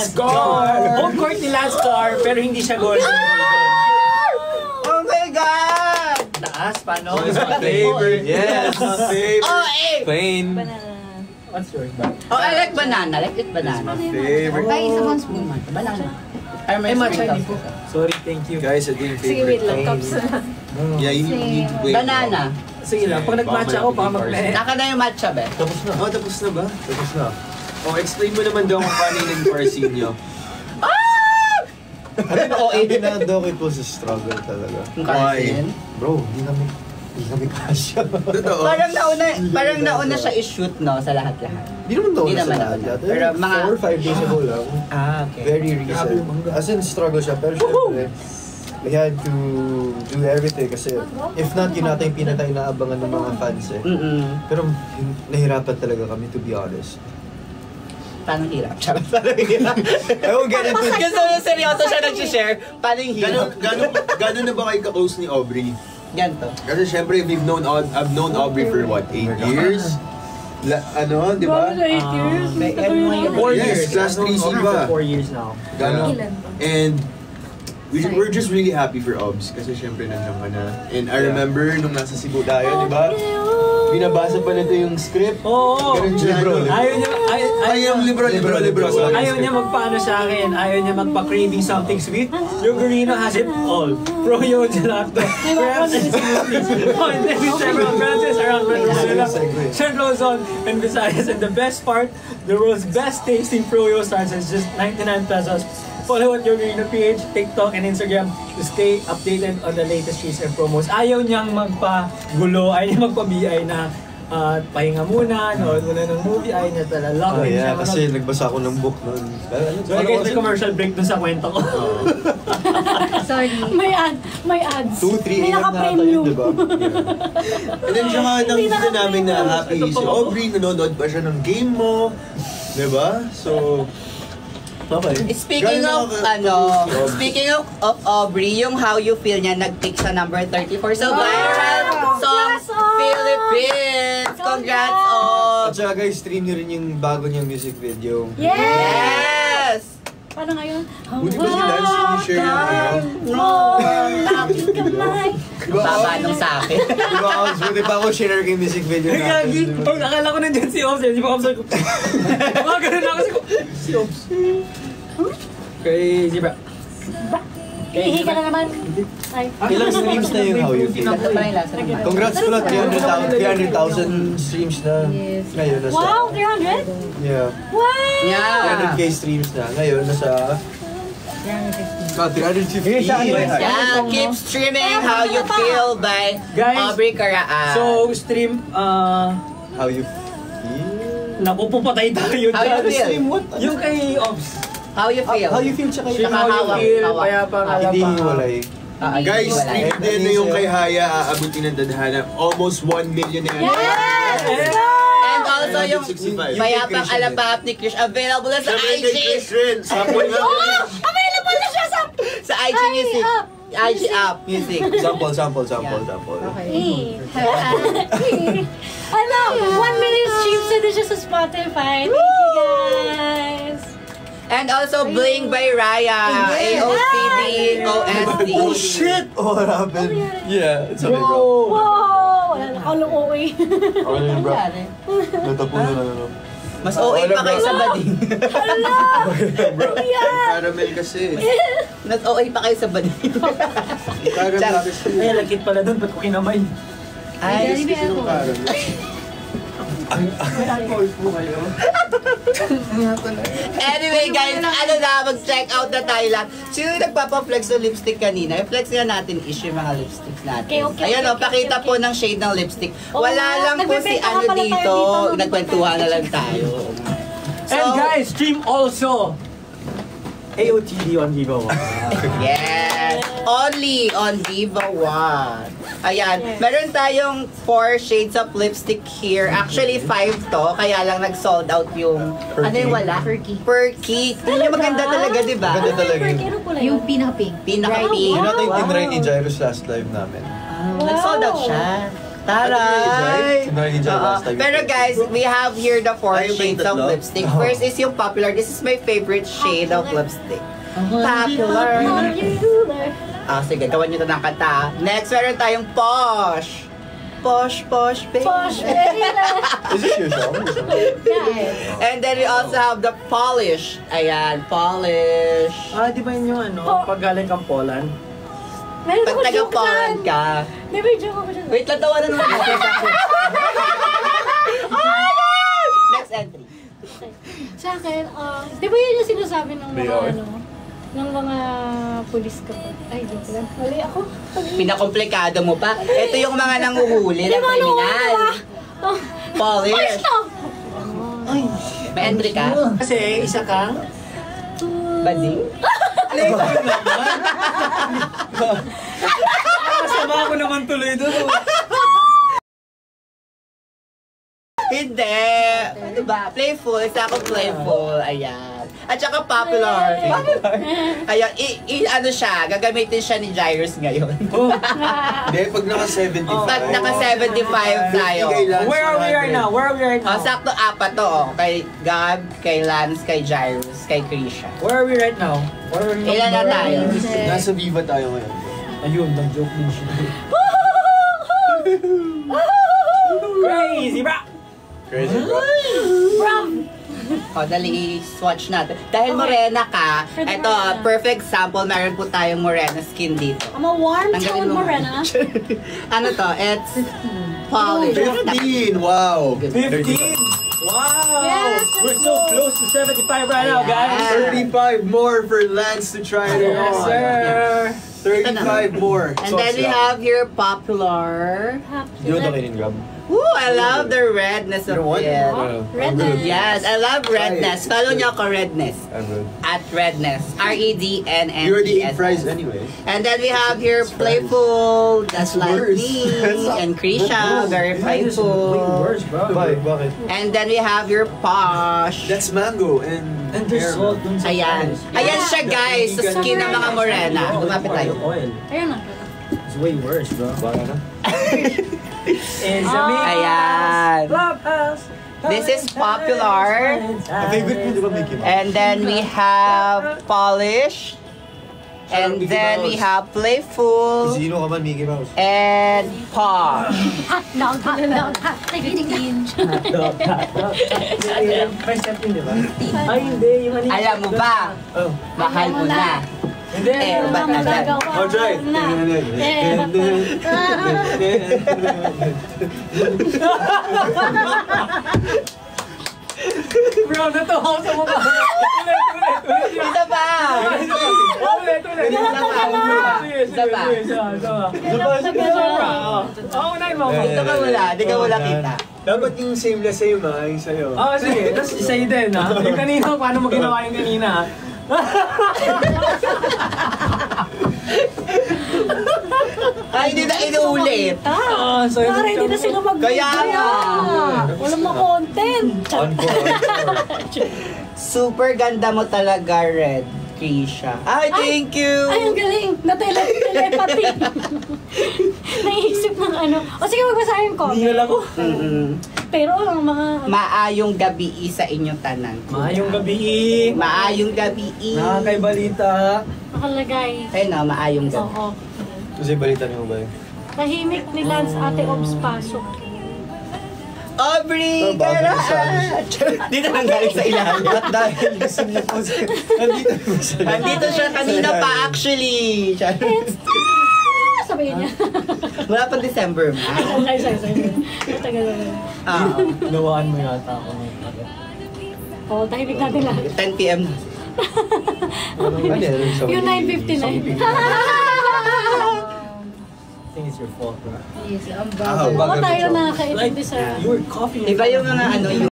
Scar! Home court ni Scar, pero hindi siya gold. Oh my God! Taas, paano? It's my favorite. Yes, my favorite. Oh, eh! Plain. What's yours ba? Oh, I like banana. Like it banana. My favorite. Ay, isa pang spoon. Banana. Ay, may matcha sprinkles. hindi po. Sorry, thank you. Guys, ito yung Sige, favorite. wait lang. Cups na lang. Yeah, you need to wait. Banana. Sige lang, pag nag-matcha ako, baka mag-play. Naka na yung matcha, be. Tapos na. Oh, tapos na ba? Tapos na. Oh, explain mo naman daw kung paano yung nag-parsin nyo. Hindi na daw it was a struggle talaga. Why? Bro, hindi kami kasya. Totoo. Parang nauna siya i-shoot, no, sa lahat-lahat. Hindi naman daw Hindi sa naman lahat. nauna. Pero mga 4 or 5 days ago lang. Okay. Very recent. As in, struggle siya. Pero syempre, we had to do everything kasi if not, yun natin yung pinatay na abangan ng mga fans eh. Pero nahirapan talaga kami, to be honest. Paano hirap? Paano hirap? I won't get into it. Kasi seryoso siya nag-share. Paano yung hirap? Gano'n na ba kayo ka-close ni Aubrey? Ganto. Kasi syempre, I've known Aubrey for what, 8 years? Ano, di ba? 8 years. 4 years. Yes, class 3C ba? 4 years now. Gano'n. And we're just really happy for Obs kasi syempre nandiyan ka na. And I remember nung nasa Cebu tayo, di ba? Binabasa pa nito yung script. Oo. Ganun siya. Ayaw niya, yung libro. Ayaw niya magpaano sa akin. Ayaw niya magpa-craving something sweet. Yogurino has it all. Froyo gelato. Crabs and smoothies. And then with several branches around Manila, St. Luzon, and Visayas. And the best part, the world's best tasting Froyo starts at just 99 pesos. Follow at Yogurino PH, TikTok, and Instagram to stay updated on the latest treats and promos. Ayaw niyang magpa-gulo, ayaw niyang magpa-BI na pahinga muna, nood muna ng movie, ayaw niya talaga. Love it siya. Kasi nagbasa ako ng book noon. So, I guess may commercial break dun sa kwento ko. Sorry. May ads. 2-3 May AM na naka-premium. tayo, diba? And then tsaka nakikita namin na happy si Aubrey, nanonood pa siya ng game mo. Diba? So, okay. Speaking of Aubrey, yung How You Feel niya nag-pick sa number 34 sa viral song Philippines. Congrats, At Ob! saka guys, stream niyo rin yung bago niyang music video. Yes! Paano ngayon? Buti ba si Nancy ni-share yung ano? No! Aking kamay. Baba nung sa akin. Diba, buti pa ako share yung music video Gagi! natin. Oh, akala ko nandiyan si Ops. Di ba Ops? Mga ganun ako si Ops. Crazy bro. Hihi ka na naman. Ay. Ilang streams na yung How You Feel? Ganda pa rin lasa naman. Congrats ulit, 300,000 streams na. Yes. Ngayon nasa... Wow, 300? Yeah. Wow! Yeah! 300k streams na. Ngayon nasa... 350. Yeah, keep streaming How You Feel by Guys, Aubrey Caraan. So, stream, How You Feel? naku, pupatay tayo How You Feel? Stream what? Yung kay Ops. How You Feel? How You Feel tsaka Stream yung... How You hawak, Feel, hawak. kaya pa Hindi hiwalay. Guys, stream din na yung kay Haya aabutin ng dadhana. Almost 1 million na yan. Yes! Let's go! And also yung 165. Mayapang Alapap ni Krish available na sa IG! Sapon nga. Available na siya Sa IG Music. IG app music. Sample. Hey. Ano? 1 million streams na din siya sa Spotify. Thank you guys! And also Bling by Raya. AOCD, OSD. Oh shit! Oh, what happened? Yeah, it's okay, bro. Wow! Wala na akong OA. Okay na yun, bro. Natapunan na ano. Mas OA pa kayo sa bading. Hala! Caramel kasi. Mas OA pa kayo sa bading. Caramel kasi. Ay, lagkit pala dun, ba't ko kinamay? Ay, Kasi ng caramel. May alcohol po kayo. anyway guys, ano na, mag-check out na tayo lahat. Sino yung nagpapa-flex ng lipstick kanina? I-flex nga natin issue yung mga lipsticks natin. Okay, Ayan o, pakita po ng shade ng lipstick. Wala lang po si ano dito. Nagkwentuhan na lang tayo. And guys, stream also AOTD on Viva One. Yes! Only on Viva One. Ayan, meron tayong 4 shades of lipstick here. Actually, 5 to. Kaya lang nag-sold out yung... Ano yung wala? Perky. Tingnan nyo, maganda talaga, di ba? Maganda talaga yun. Yung pinaka-pink. Pinaka-pink. Yun natin yung tinry ni Jairus last live namin. Nag-sold out siya. Taray! Si Nari Jai last time. Pero guys, we have here the 4 Ay, yung shades of tatlo? lipstick. First is yung popular. This is my favorite shade of lipstick. Popular. Sige, gawan nyo ito ng kanta. Next, meron tayong Posh. Posh, posh, baby. Posh, baby. Is this your song? Yeah. And then we also have the Polish. Ayan, Polish. Di ba yun yung pag galing kang Poland? Meron Pag ako joke taga-Poland dyan. ka. Di ba yung joke ako dyan? Wait lang, tawanan naman natin. Next entry. Sa akin, di ba yun yung sinasabi ng mga Mayor? ng mga pulis ka ba? Ay, joke lang. Mali ako. Pinakomplikado mo pa. Ito yung mga nanguhuli ng Di ba, kriminal. Oh, Polish. stop! May entry ka? Kasi isa kang... Bading? Masama ako naman tuloy doon. Hindi. Ano ba? Playful. Isa ako playful. Ayan. At saka popular. Ayan. Ano siya? Gagamitin siya ni Jairus ngayon. Hindi, pag naka-75. Pag naka-75 tayo. Where are we right now? Where are we right now? Sakto apat to. Kay Gab, kay Lance, kay Jairus, kay Krisha. Where are we right now? Ilan na tayo? Nasa Viva tayo ngayon. Ayun, nag-joke din siya. Crazy, bra! Crazy, bro. O, dali i-swatch natin. Dahil morena ka, ito, perfect sample. Meron po tayong morena skin dito. I'm a warm Tanggalin tone mo. morena. Ano to? It's polished. 15! Wow! 15! Wow! Yes, We're let's so go. close to 75 right now, guys! 35 more for Lance to try it Yes, on. sir! 35 more. And then we have here popular. Di ba ito kainin, Gab? Ooh, I love the redness of What? it. Redness. Yes, I love redness. Follow niyo ako, redness. I'm good. At redness. R-E-D-N-N-E-S. You already ate fries anyway. And then we have here playful, just like worse. me, and Krisha, very Way playful. worse, bro. Bakit? And then we have your Posh. That's mango and there's salt dun sa Ayan. fries. Ayan siya guys, sa skin ng mga morena. Lumapit tayo. Oil. Ayun na. It's way worse, bro. Baka na? Is Ayan. Clubhouse. This is popular. Ang favorite mo, di ba Mickey Mouse? And then we have Polish. And Mickey then we Mouse. have Playful. Sino ka man, Mickey Mouse? And Posh. Hot dog, hot dog, hot tingin. May setting, di ba? Ay, hindi. Yung ano yun. Alam mo ba? Oh. Mahal mo na. Hindi. Eh, ba't nandyan? Oh, try. Bro, natuwa ako sa mukha. Ulit. Isa pa! Ulit. Isa pa. Oo, unahin mo. Ito ka wala, di ka wala kita. Dapat yung same na sa'yo, yung sa'yo. Oo, sige. Tapos sa'yo din, ha? Yung kanina, paano mo ginawa yung kanina, ha? Ay, hindi na inuulit. So Para hindi na sila Kaya nga. Walang ma-content. Encore. Super ganda mo talaga, Red. Krisha. Ay, thank you! Ay, ang galing. Na-telepathy. Naisip ng ano. O sige, magbasa yung comment. Hindi ako. Pero ang mga... Maayong gabi sa inyong tanan. Maayong gabi. Maayong gabi. Nakakay balita. Nakalagay. Ayun na, maayong gabi. Oo. Kasi balita niyo ba yun? Tahimik ni Lance Ate Obs pasok. Aubrey! Oh, bago Kara! na sa Dito nang galing sa ilalim. At dahil gusto niya po nandito po siya. Nandito siya kanina pa actually. Sabihin niya. Wala pa December, ma. Sorry. Tagal na. Oo. Nawaan mo yata ako. Oo, tahimik natin lang. 10 p.m. na. Ano yan? Yung 9:59. I think it's your fault, bro. Baka tayo nakakaintindi sa... You were coughing. Iba yung mga ano, yung